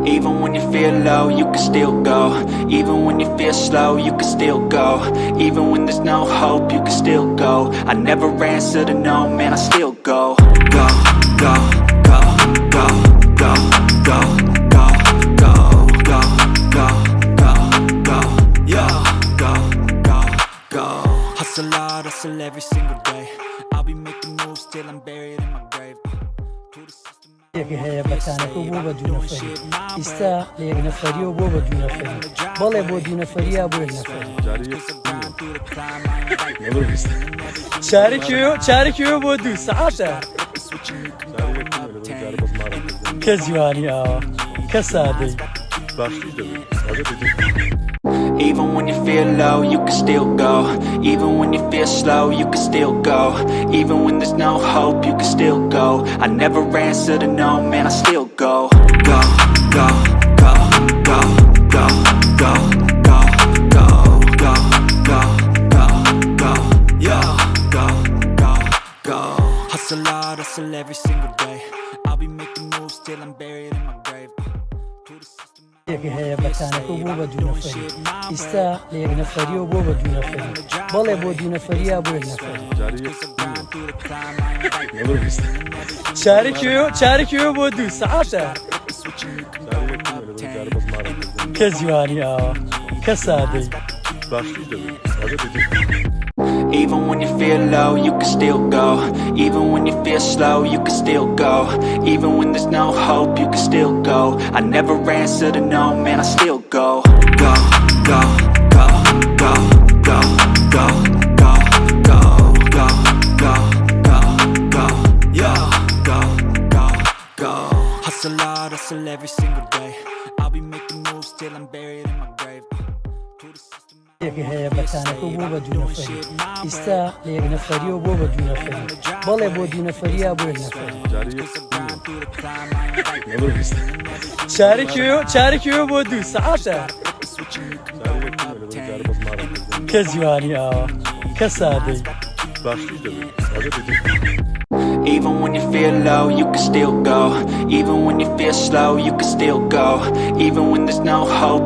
Even when you feel low, you can still go. Even when you feel slow, you can still go. Even when there's no hope, you can still go. I never answer to no, man, I still go. Go, go, go, go, go, go, go, go, go, go, go, go, yeah, go, go, go. Hustle hard, hustle every single day. I'll be making moves till I'm buried in my grave. هەیە بەتانەکە بۆ بە دوونەفەری ئیستا لە یەک نەفەری و بۆ بە دوونەفەری بەڵێ بۆ دوونەفەریە بۆ یەک نەفەری چارێکیوە بۆ دوو سەعاتە کە جوانی ئاوە کە سادەی Even when you feel low, you can still go. Even when you feel slow, you can still go. Even when there's no hope, you can still go. I never answer to no, man, I still go. Go, go, go, go, go, go, go, go, go, go, go, go, yeah, go, go, go. Hustle hard, hustle every single day. I'll be making moves till I'm buried in my grave. هەیە بەتانەکە بۆ بە دوونەفەری ئیستا لە یەک نەفەری و بۆ بە دوونەفەری بەڵێ بۆ دوونەفەریە بۆ یەک نەفەری چارێکیوە بۆ دوو سەعاتە کە جوانی ئاوە کە سادەی Even when you feel low, you can still go. Even when you feel slow, you can still go. Even when there's no hope, you can still go. I never answer to no, man, I still go. Go, go, go, go, go, go, go, go, go, go, go, go, yeah, go, go, go. Hustle hard, hustle every single day. I'll be making moves till I'm buried in my grave. هەیە بەتانەکە بۆ بە دوونەفەری ئیستا لە یەک نەفەری و بۆ بە دوونەفەری بەڵێ بۆ دوونەفەریە بۆ یەک نەفەری چارێکیوە بۆ دوو سەعاتە کە جوانی ئاوە کە سادەی Even when you feel low, you can still go. Even when you feel slow, you can still go. Even when there's no hope.